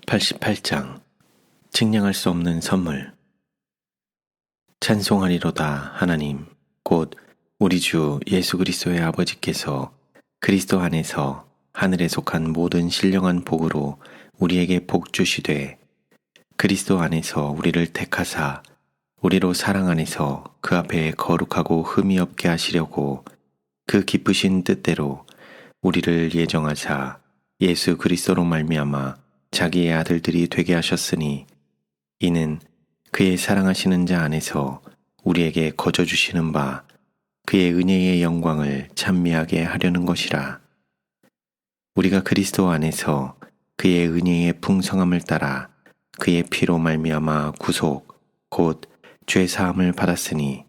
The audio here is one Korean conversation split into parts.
88장 측량할 수 없는 선물. 찬송하리로다 하나님 곧 우리 주 예수 그리스도의 아버지께서 그리스도 안에서 하늘에 속한 모든 신령한 복으로 우리에게 복 주시되 그리스도 안에서 우리를 택하사 우리로 사랑 안에서 그 앞에 거룩하고 흠이 없게 하시려고 그 기쁘신 뜻대로 우리를 예정하사 예수 그리스도로 말미암아 자기의 아들들이 되게 하셨으니 이는 그의 사랑하시는 자 안에서 우리에게 거저 주시는 바 그의 은혜의 영광을 찬미하게 하려는 것이라. 우리가 그리스도 안에서 그의 은혜의 풍성함을 따라 그의 피로 말미암아 구속 곧 죄 사함을 받았으니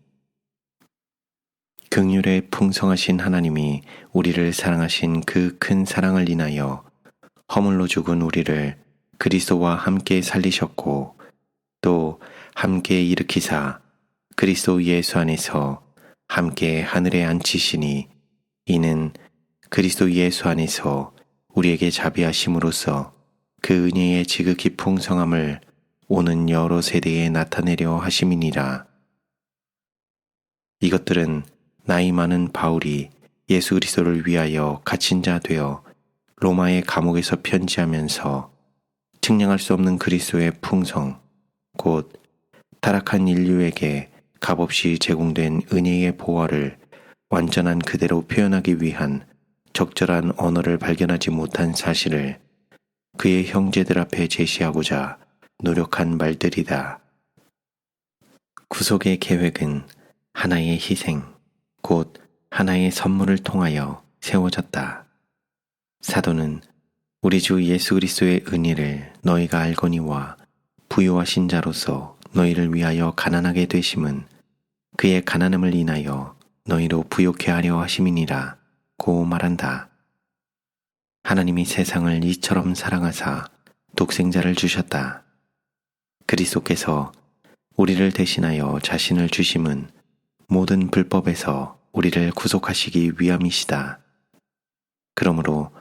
긍휼의 풍성하신 하나님이 우리를 사랑하신 그 큰 사랑을 인하여 허물로 죽은 우리를 그리스도와 함께 살리셨고 또 함께 일으키사 그리스도 예수 안에서 함께 하늘에 앉히시니 이는 그리스도 예수 안에서 우리에게 자비하심으로써 그 은혜의 지극히 풍성함을 오는 여러 세대에 나타내려 하심이니라. 이것들은 나이 많은 바울이 예수 그리스도를 위하여 갇힌 자 되어 로마의 감옥에서 편지하면서 측량할 수 없는 그리스도의 풍성 곧 타락한 인류에게 값없이 제공된 은혜의 보화를 완전한 그대로 표현하기 위한 적절한 언어를 발견하지 못한 사실을 그의 형제들 앞에 제시하고자 노력한 말들이다. 구속의 계획은 하나의 희생 곧 하나의 선물을 통하여 세워졌다. 사도는 우리 주 예수 그리스도의 은혜를 너희가 알거니와 부유하신 자로서 너희를 위하여 가난하게 되심은 그의 가난함을 인하여 너희로 부욕해 하려 하심이니라 고 말한다. 하나님이 세상을 이처럼 사랑하사 독생자를 주셨다. 그리스도께서 우리를 대신하여 자신을 주심은 모든 불법에서 우리를 구속하시기 위함이시다. 그러므로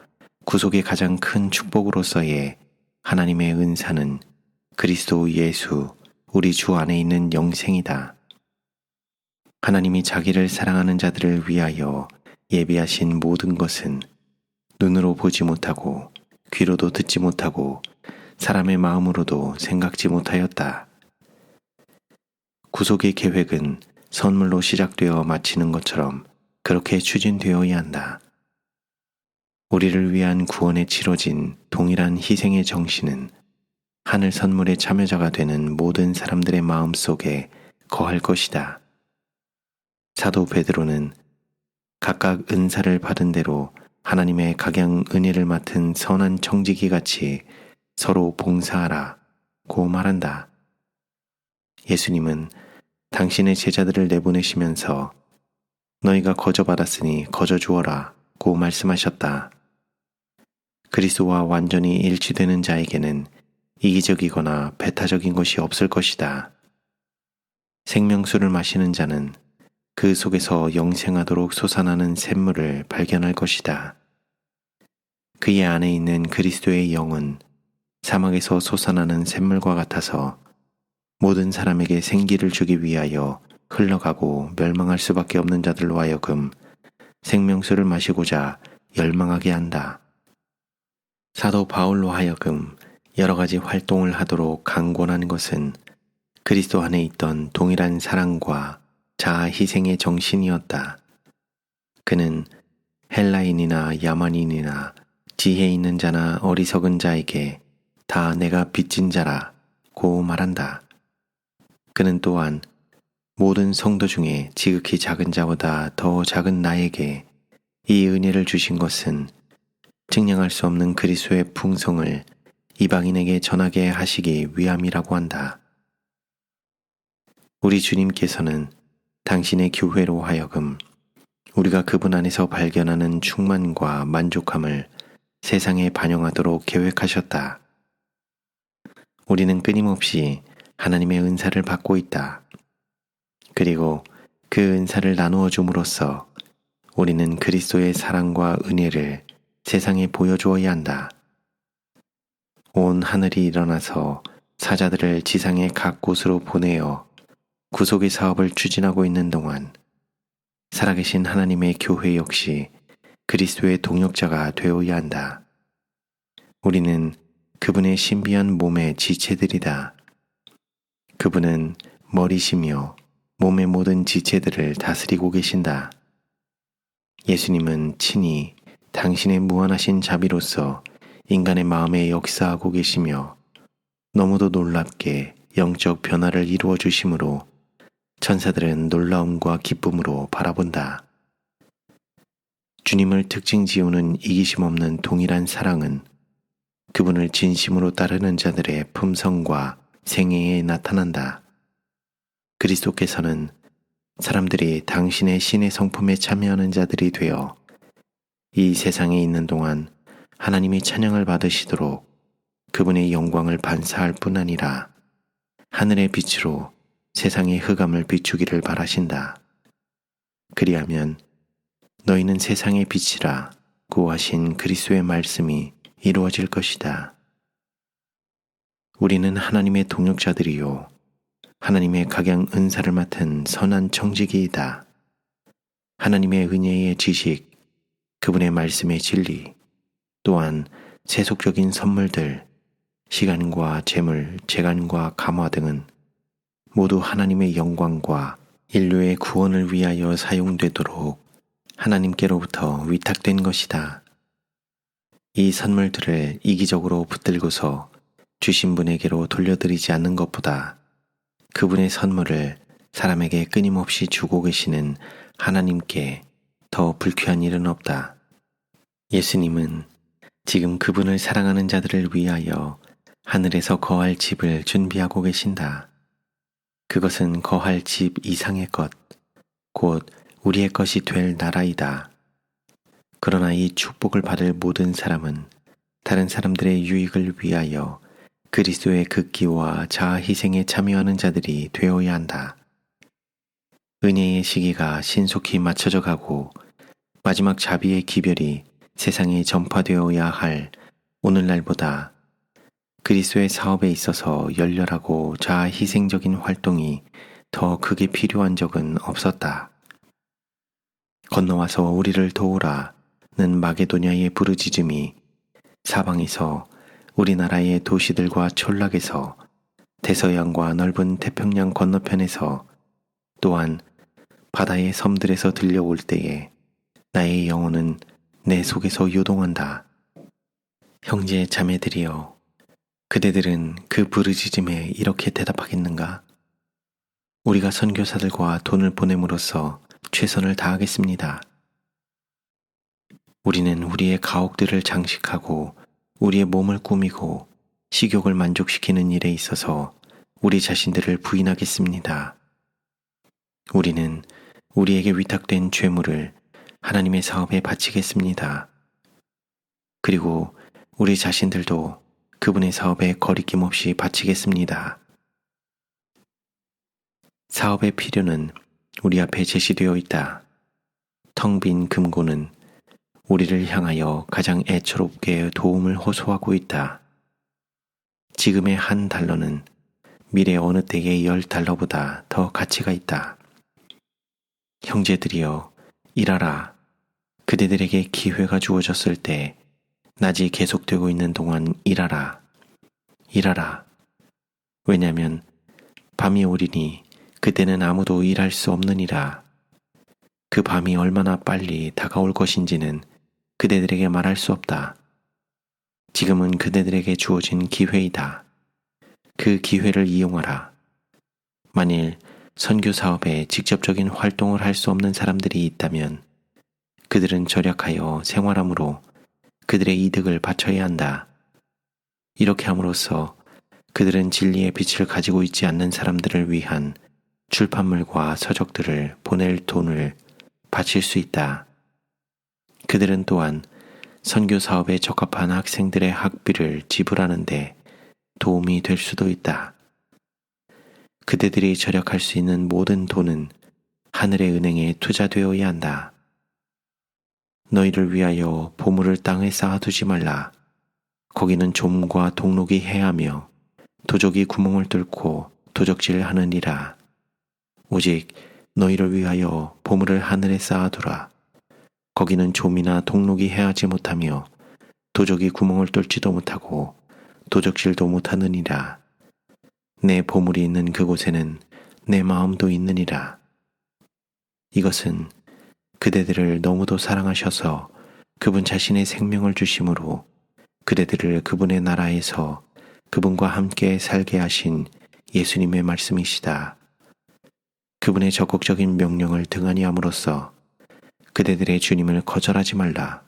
구속의 가장 큰 축복으로서의 하나님의 은사는 그리스도 예수 우리 주 안에 있는 영생이다. 하나님이 자기를 사랑하는 자들을 위하여 예비하신 모든 것은 눈으로 보지 못하고 귀로도 듣지 못하고 사람의 마음으로도 생각지 못하였다. 구속의 계획은 선물로 시작되어 마치는 것처럼 그렇게 추진되어야 한다. 우리를 위한 구원에 치러진 동일한 희생의 정신은 하늘 선물의 참여자가 되는 모든 사람들의 마음 속에 거할 것이다. 사도 베드로는 각각 은사를 받은 대로 하나님의 각양 은혜를 맡은 선한 청지기 같이 서로 봉사하라 고 말한다. 예수님은 당신의 제자들을 내보내시면서 너희가 거저 받았으니 거저 주어라 고 말씀하셨다. 그리스도와 완전히 일치되는 자에게는 이기적이거나 배타적인 것이 없을 것이다. 생명수를 마시는 자는 그 속에서 영생하도록 솟아나는 샘물을 발견할 것이다. 그의 안에 있는 그리스도의 영은 사막에서 솟아나는 샘물과 같아서 모든 사람에게 생기를 주기 위하여 흘러가고 멸망할 수밖에 없는 자들로 하여금 생명수를 마시고자 열망하게 한다. 사도 바울로 하여금 여러 가지 활동을 하도록 강권한 것은 그리스도 안에 있던 동일한 사랑과 자아 희생의 정신이었다. 그는 헬라인이나 야만인이나 지혜 있는 자나 어리석은 자에게 다 내가 빚진 자라 고 말한다. 그는 또한 모든 성도 중에 지극히 작은 자보다 더 작은 나에게 이 은혜를 주신 것은 측량할 수 없는 그리스도의 풍성을 이방인에게 전하게 하시기 위함이라고 한다. 우리 주님께서는 당신의 교회로 하여금 우리가 그분 안에서 발견하는 충만과 만족함을 세상에 반영하도록 계획하셨다. 우리는 끊임없이 하나님의 은사를 받고 있다. 그리고 그 은사를 나누어 줌으로써 우리는 그리스도의 사랑과 은혜를 세상에 보여주어야 한다. 온 하늘이 일어나서 사자들을 지상의 각 곳으로 보내어 구속의 사업을 추진하고 있는 동안 살아계신 하나님의 교회 역시 그리스도의 동역자가 되어야 한다. 우리는 그분의 신비한 몸의 지체들이다. 그분은 머리시며 몸의 모든 지체들을 다스리고 계신다. 예수님은 친히 당신의 무한하신 자비로서 인간의 마음에 역사하고 계시며 너무도 놀랍게 영적 변화를 이루어 주심으로 천사들은 놀라움과 기쁨으로 바라본다. 주님을 특징 지우는 이기심 없는 동일한 사랑은 그분을 진심으로 따르는 자들의 품성과 생애에 나타난다. 그리스도께서는 사람들이 당신의 신의 성품에 참여하는 자들이 되어 이 세상에 있는 동안 하나님의 찬양을 받으시도록 그분의 영광을 반사할 뿐 아니라 하늘의 빛으로 세상의 흑암을 비추기를 바라신다. 그리하면 너희는 세상의 빛이라 구하신 그리스도의 말씀이 이루어질 것이다. 우리는 하나님의 동역자들이요 하나님의 각양 은사를 맡은 선한 청지기이다. 하나님의 은혜의 지식, 그분의 말씀의 진리, 또한 세속적인 선물들, 시간과 재물, 재간과 감화 등은 모두 하나님의 영광과 인류의 구원을 위하여 사용되도록 하나님께로부터 위탁된 것이다. 이 선물들을 이기적으로 붙들고서 주신 분에게로 돌려드리지 않는 것보다 그분의 선물을 사람에게 끊임없이 주고 계시는 하나님께 더 불쾌한 일은 없다. 예수님은 지금 그분을 사랑하는 자들을 위하여 하늘에서 거할 집을 준비하고 계신다. 그것은 거할 집 이상의 것, 곧 우리의 것이 될 나라이다. 그러나 이 축복을 받을 모든 사람은 다른 사람들의 유익을 위하여 그리스도의 극기와 자아 희생에 참여하는 자들이 되어야 한다. 은혜의 시기가 신속히 맞춰져 가고 마지막 자비의 기별이 세상에 전파되어야 할 오늘날보다 그리스도의 사업에 있어서 열렬하고 자아 희생적인 활동이 더 크게 필요한 적은 없었다. 건너와서 우리를 도우라는 마게도냐의 부르짖음이 사방에서 우리나라의 도시들과 촌락에서 대서양과 넓은 태평양 건너편에서 또한 바다의 섬들에서 들려올 때에 나의 영혼은 내 속에서 요동한다. 형제 자매들이여, 그대들은 그 부르짖음에 이렇게 대답하겠는가? 우리가 선교사들과 돈을 보냄으로써 최선을 다하겠습니다. 우리는 우리의 가옥들을 장식하고 우리의 몸을 꾸미고 식욕을 만족시키는 일에 있어서 우리 자신들을 부인하겠습니다. 우리는 우리에게 위탁된 죄물을 하나님의 사업에 바치겠습니다. 그리고 우리 자신들도 그분의 사업에 거리낌 없이 바치겠습니다. 사업의 필요는 우리 앞에 제시되어 있다. 텅 빈 금고는 우리를 향하여 가장 애처롭게 도움을 호소하고 있다. 지금의 $1는 미래 어느 때의 $10보다 더 가치가 있다. 형제들이여, 일하라. 그대들에게 기회가 주어졌을 때 낮이 계속되고 있는 동안 일하라. 일하라. 왜냐하면 밤이 오리니 그때는 아무도 일할 수 없느니라. 그 밤이 얼마나 빨리 다가올 것인지는 그대들에게 말할 수 없다. 지금은 그대들에게 주어진 기회이다. 그 기회를 이용하라. 만일 선교 사업에 직접적인 활동을 할 수 없는 사람들이 있다면 그들은 절약하여 생활함으로 그들의 이득을 바쳐야 한다. 이렇게 함으로써 그들은 진리의 빛을 가지고 있지 않는 사람들을 위한 출판물과 서적들을 보낼 돈을 바칠 수 있다. 그들은 또한 선교 사업에 적합한 학생들의 학비를 지불하는데 도움이 될 수도 있다. 그대들이 절약할 수 있는 모든 돈은 하늘의 은행에 투자되어야 한다. 너희를 위하여 보물을 땅에 쌓아두지 말라. 거기는 좀과 동록이 해하며 도적이 구멍을 뚫고 도적질하느니라. 오직 너희를 위하여 보물을 하늘에 쌓아두라. 거기는 좀이나 동록이 해하지 못하며 도적이 구멍을 뚫지도 못하고 도적질도 못하느니라. 내 보물이 있는 그곳에는 내 마음도 있느니라. 이것은 그대들을 너무도 사랑하셔서 그분 자신의 생명을 주심으로 그대들을 그분의 나라에서 그분과 함께 살게 하신 예수님의 말씀이시다. 그분의 적극적인 명령을 등한히 함으로써 그대들의 주님을 거절하지 말라.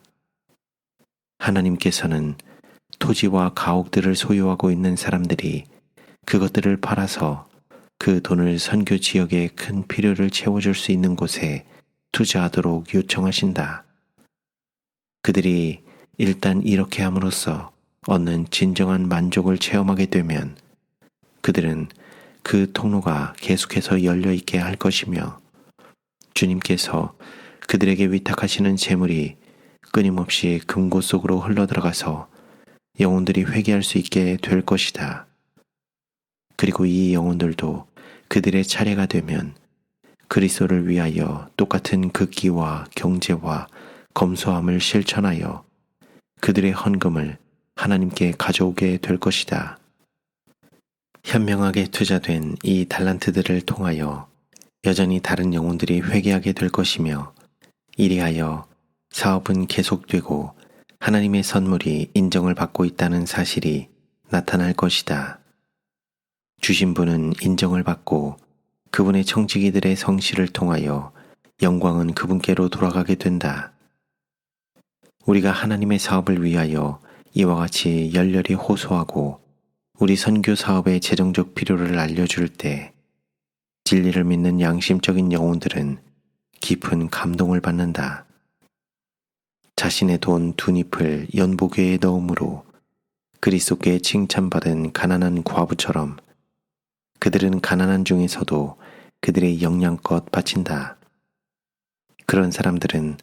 하나님께서는 토지와 가옥들을 소유하고 있는 사람들이 그것들을 팔아서 그 돈을 선교 지역의 큰 필요를 채워줄 수 있는 곳에 투자하도록 요청하신다. 그들이 일단 이렇게 함으로써 얻는 진정한 만족을 체험하게 되면 그들은 그 통로가 계속해서 열려있게 할 것이며 주님께서 그들에게 위탁하시는 재물이 끊임없이 금고 속으로 흘러들어가서 영혼들이 회개할 수 있게 될 것이다. 그리고 이 영혼들도 그들의 차례가 되면 그리스도를 위하여 똑같은 극기와 경제와 검소함을 실천하여 그들의 헌금을 하나님께 가져오게 될 것이다. 현명하게 투자된 이 달란트들을 통하여 여전히 다른 영혼들이 회개하게 될 것이며 이리하여 사업은 계속되고 하나님의 선물이 인정을 받고 있다는 사실이 나타날 것이다. 주신 분은 인정을 받고 그분의 청지기들의 성실을 통하여 영광은 그분께로 돌아가게 된다. 우리가 하나님의 사업을 위하여 이와 같이 열렬히 호소하고 우리 선교 사업의 재정적 필요를 알려줄 때 진리를 믿는 양심적인 영혼들은 깊은 감동을 받는다. 자신의 돈 2잎을 연보교에 넣음으로 그리스도께 칭찬받은 가난한 과부처럼 그들은 가난한 중에서도 그들의 영양껏 바친다. 그런 사람들은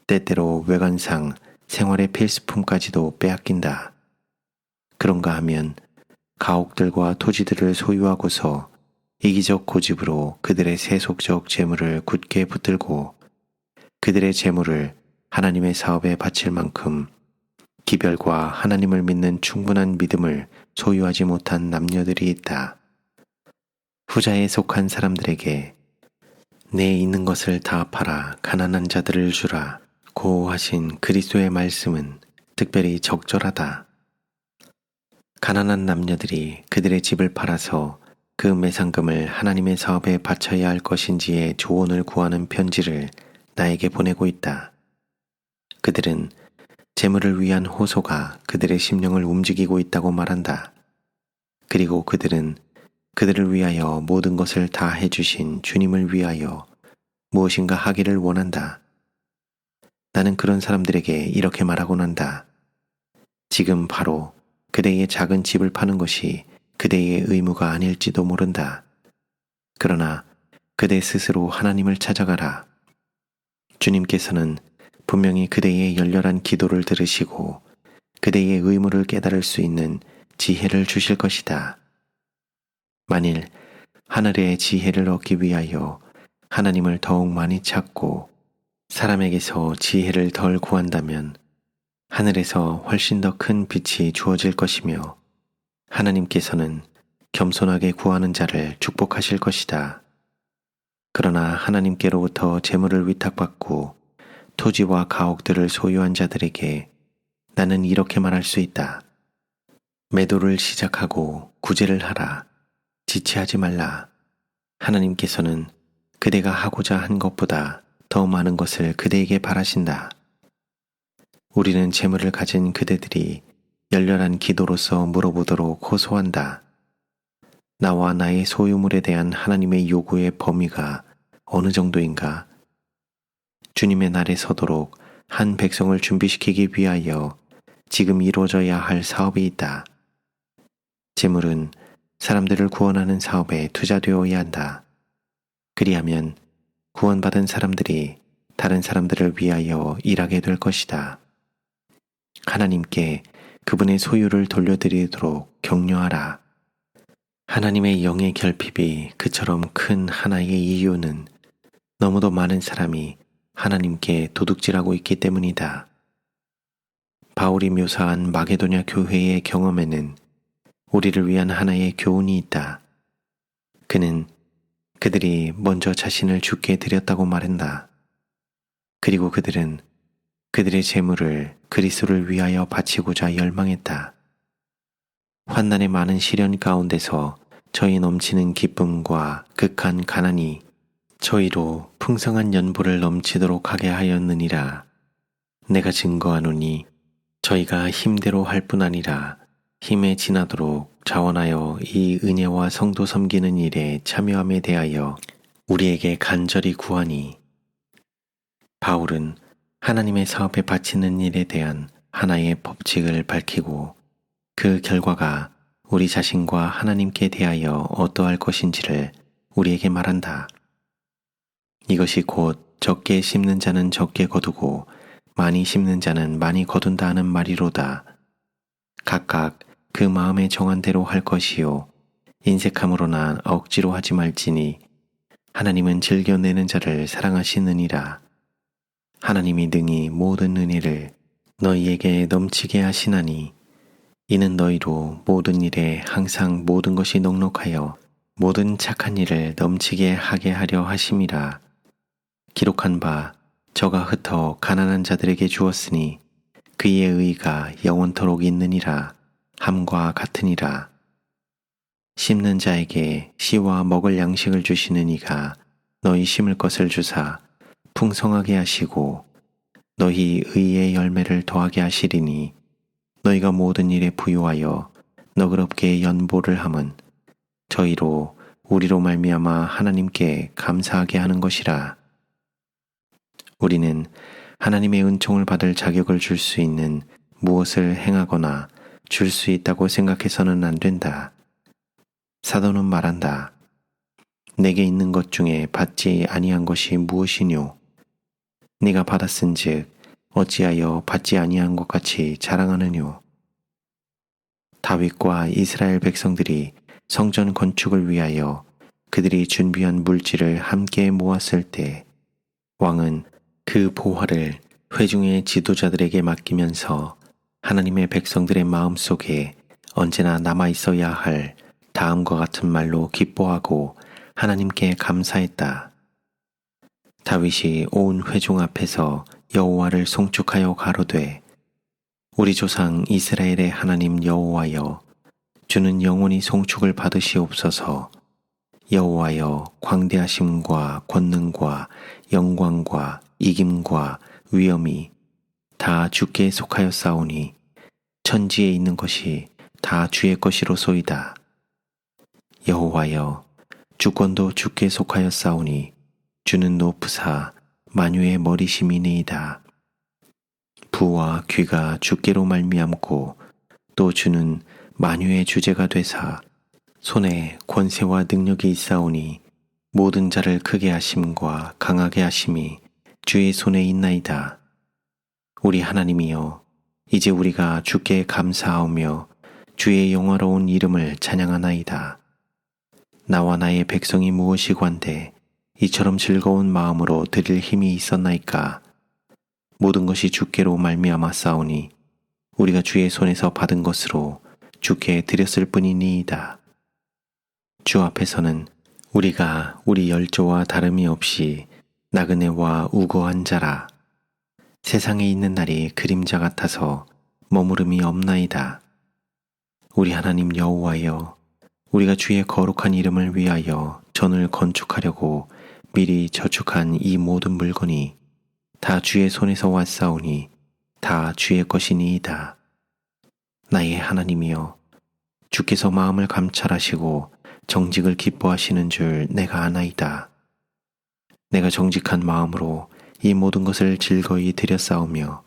때때로 외관상 생활의 필수품까지도 빼앗긴다. 그런가 하면 가옥들과 토지들을 소유하고서 이기적 고집으로 그들의 세속적 재물을 굳게 붙들고 그들의 재물을 하나님의 사업에 바칠 만큼 기별과 하나님을 믿는 충분한 믿음을 소유하지 못한 남녀들이 있다. 후자에 속한 사람들에게 내 있는 것을 다 팔아 가난한 자들을 주라 고 하신 그리스도의 말씀은 특별히 적절하다. 가난한 남녀들이 그들의 집을 팔아서 그 매상금을 하나님의 사업에 바쳐야 할 것인지에 조언을 구하는 편지를 나에게 보내고 있다. 그들은 재물을 위한 호소가 그들의 심령을 움직이고 있다고 말한다. 그리고 그들은 그들을 위하여 모든 것을 다 해주신 주님을 위하여 무엇인가 하기를 원한다. 나는 그런 사람들에게 이렇게 말하곤 한다. 지금 바로 그대의 작은 집을 파는 것이 그대의 의무가 아닐지도 모른다. 그러나 그대 스스로 하나님을 찾아가라. 주님께서는 분명히 그대의 열렬한 기도를 들으시고 그대의 의무를 깨달을 수 있는 지혜를 주실 것이다. 만일 하늘의 지혜를 얻기 위하여 하나님을 더욱 많이 찾고 사람에게서 지혜를 덜 구한다면 하늘에서 훨씬 더 큰 빛이 주어질 것이며 하나님께서는 겸손하게 구하는 자를 축복하실 것이다. 그러나 하나님께로부터 재물을 위탁받고 토지와 가옥들을 소유한 자들에게 나는 이렇게 말할 수 있다. 매도를 시작하고 구제를 하라. 지체하지 말라. 하나님께서는 그대가 하고자 한 것보다 더 많은 것을 그대에게 바라신다. 우리는 재물을 가진 그대들이 열렬한 기도로서 물어보도록 호소한다. 나와 나의 소유물에 대한 하나님의 요구의 범위가 어느 정도인가? 주님의 날에 서도록 한 백성을 준비시키기 위하여 지금 이루어져야 할 사업이 있다. 재물은 사람들을 구원하는 사업에 투자되어야 한다. 그리하면 구원받은 사람들이 다른 사람들을 위하여 일하게 될 것이다. 하나님께 그분의 소유를 돌려드리도록 격려하라. 하나님의 영의 결핍이 그처럼 큰 하나의 이유는 너무도 많은 사람이 하나님께 도둑질하고 있기 때문이다. 바울이 묘사한 마게도냐 교회의 경험에는 우리를 위한 하나의 교훈이 있다. 그는 그들이 먼저 자신을 주께 드렸다고 말한다. 그리고 그들은 그들의 재물을 그리스도를 위하여 바치고자 열망했다. 환난의 많은 시련 가운데서 저희 넘치는 기쁨과 극한 가난이 저희로 풍성한 연보를 넘치도록 하게 하였느니라. 내가 증거하노니 저희가 힘대로 할 뿐 아니라 힘에 지나도록 자원하여 이 은혜와 성도 섬기는 일에 참여함에 대하여 우리에게 간절히 구하니. 바울은 하나님의 사업에 바치는 일에 대한 하나의 법칙을 밝히고 그 결과가 우리 자신과 하나님께 대하여 어떠할 것인지를 우리에게 말한다. 이것이 곧 적게 심는 자는 적게 거두고 많이 심는 자는 많이 거둔다 하는 말이로다. 각각 그 마음에 정한 대로 할 것이요 인색함으로나 억지로 하지 말지니 하나님은 즐겨내는 자를 사랑하시느니라. 하나님이 능히 모든 은혜를 너희에게 넘치게 하시나니 이는 너희로 모든 일에 항상 모든 것이 넉넉하여 모든 착한 일을 넘치게 하게 하려 하심이라. 기록한 바 저가 흩어 가난한 자들에게 주었으니 그의 의가 영원토록 있느니라 함과 같으니라. 심는 자에게 씨와 먹을 양식을 주시는 이가 너희 심을 것을 주사 풍성하게 하시고 너희 의의 열매를 더하게 하시리니 너희가 모든 일에 부유하여 너그럽게 연보를 함은 저희로 우리로 말미암아 하나님께 감사하게 하는 것이라. 우리는 하나님의 은총을 받을 자격을 줄 수 있는 무엇을 행하거나 줄 수 있다고 생각해서는 안 된다. 사도는 말한다. 내게 있는 것 중에 받지 아니한 것이 무엇이뇨? 네가 받았은즉 어찌하여 받지 아니한 것 같이 자랑하느뇨? 다윗과 이스라엘 백성들이 성전 건축을 위하여 그들이 준비한 물질을 함께 모았을 때 왕은 그 보화를 회중의 지도자들에게 맡기면서 하나님의 백성들의 마음속에 언제나 남아있어야 할 다음과 같은 말로 기뻐하고 하나님께 감사했다. 다윗이 온 회중 앞에서 여호와를 송축하여 가로되 우리 조상 이스라엘의 하나님 여호와여 주는 영원히 송축을 받으시옵소서. 여호와여 광대하심과 권능과 영광과 이김과 위엄이 다 주께 속하였사오니 천지에 있는 것이 다 주의 것이로소이다. 여호와여 주권도 주께 속하였사오니 주는 높으사 만유의 머리심이니이다. 부와 귀가 주께로 말미암고 또 주는 만유의 주제가 되사 손에 권세와 능력이 있사오니 모든 자를 크게 하심과 강하게 하심이 주의 손에 있나이다. 우리 하나님이여 이제 우리가 주께 감사하오며 주의 영화로운 이름을 찬양하나이다. 나와 나의 백성이 무엇이 관대 이처럼 즐거운 마음으로 드릴 힘이 있었나이까. 모든 것이 주께로 말미암아 싸우니 우리가 주의 손에서 받은 것으로 주께 드렸을 뿐이니이다. 주 앞에서는 우리가 우리 열조와 다름이 없이 나그네와 우거한 자라. 세상에 있는 날이 그림자 같아서 머무름이 없나이다. 우리 하나님 여호와여 우리가 주의 거룩한 이름을 위하여 전을 건축하려고 미리 저축한 이 모든 물건이 다 주의 손에서 왔사오니 다 주의 것이니이다. 나의 하나님이여 주께서 마음을 감찰하시고 정직을 기뻐하시는 줄 내가 아나이다. 내가 정직한 마음으로 이 모든 것을 즐거이 드렸사오며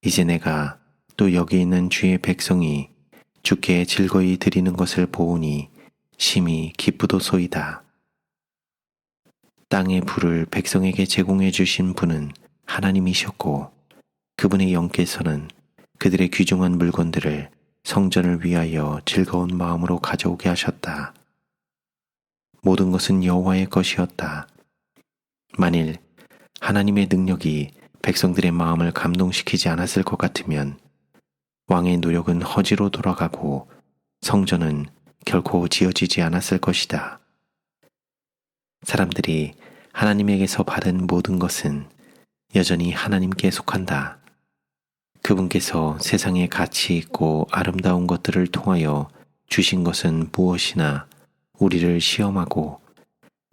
이제 내가 또 여기 있는 주의 백성이 주께 즐거이 드리는 것을 보오니 심히 기쁘도소이다. 땅의 불을 백성에게 제공해 주신 분은 하나님이셨고 그분의 영께서는 그들의 귀중한 물건들을 성전을 위하여 즐거운 마음으로 가져오게 하셨다. 모든 것은 여호와의 것이었다. 만일 하나님의 능력이 백성들의 마음을 감동시키지 않았을 것 같으면 왕의 노력은 허지로 돌아가고 성전은 결코 지어지지 않았을 것이다. 사람들이 하나님에게서 받은 모든 것은 여전히 하나님께 속한다. 그분께서 세상에 가치 있고 아름다운 것들을 통하여 주신 것은 무엇이나 우리를 시험하고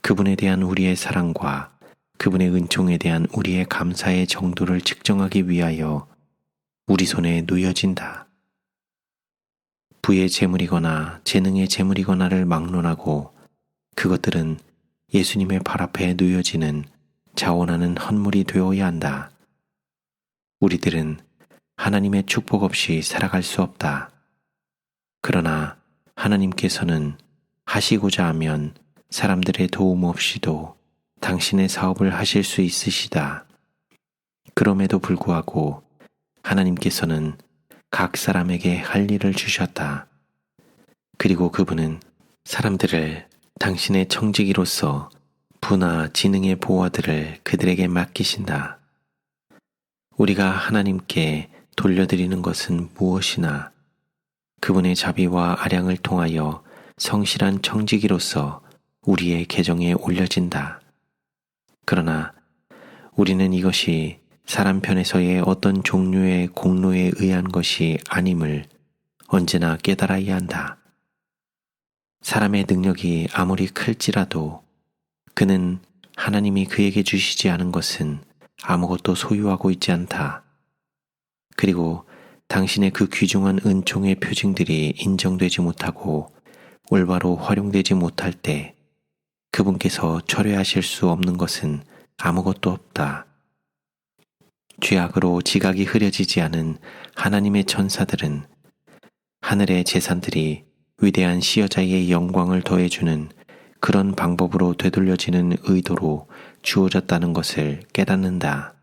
그분에 대한 우리의 사랑과 그분의 은총에 대한 우리의 감사의 정도를 측정하기 위하여 우리 손에 놓여진다. 부의 재물이거나 재능의 재물이거나를 막론하고 그것들은 예수님의 발 앞에 놓여지는 자원하는 헌물이 되어야 한다. 우리들은 하나님의 축복 없이 살아갈 수 없다. 그러나 하나님께서는 하시고자 하면 사람들의 도움 없이도 당신의 사업을 하실 수 있으시다. 그럼에도 불구하고 하나님께서는 각 사람에게 할 일을 주셨다. 그리고 그분은 사람들을 당신의 청지기로서 부나 지능의 보화들을 그들에게 맡기신다. 우리가 하나님께 돌려드리는 것은 무엇이나 그분의 자비와 아량을 통하여 성실한 청지기로서 우리의 계정에 올려진다. 그러나 우리는 이것이 사람 편에서의 어떤 종류의 공로에 의한 것이 아님을 언제나 깨달아야 한다. 사람의 능력이 아무리 클지라도 그는 하나님이 그에게 주시지 않은 것은 아무것도 소유하고 있지 않다. 그리고 당신의 그 귀중한 은총의 표징들이 인정되지 못하고 올바로 활용되지 못할 때 그분께서 철회하실 수 없는 것은 아무것도 없다. 죄악으로 지각이 흐려지지 않은 하나님의 천사들은 하늘의 재산들이 위대한 시여자의 영광을 더해주는 그런 방법으로 되돌려지는 의도로 주어졌다는 것을 깨닫는다.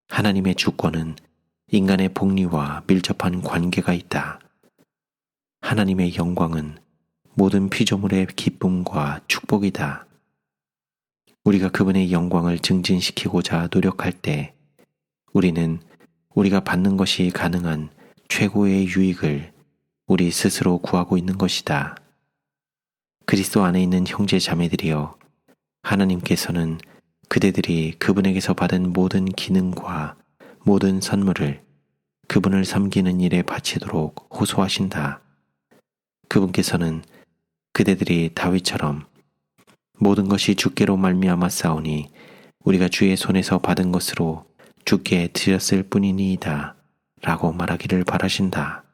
하나님의 주권은 인간의 복리와 밀접한 관계가 있다. 하나님의 영광은 모든 피조물의 기쁨과 축복이다. 우리가 그분의 영광을 증진시키고자 노력할 때 우리는 우리가 받는 것이 가능한 최고의 유익을 우리 스스로 구하고 있는 것이다. 그리스도 안에 있는 형제 자매들이여, 하나님께서는 그대들이 그분에게서 받은 모든 기능과 모든 선물을 그분을 섬기는 일에 바치도록 호소하신다. 그분께서는 그대들이 다윗처럼 모든 것이 주께로 말미암아 싸우니 우리가 주의 손에서 받은 것으로 주께 드렸을 뿐이니이다 라고 말하기를 바라신다.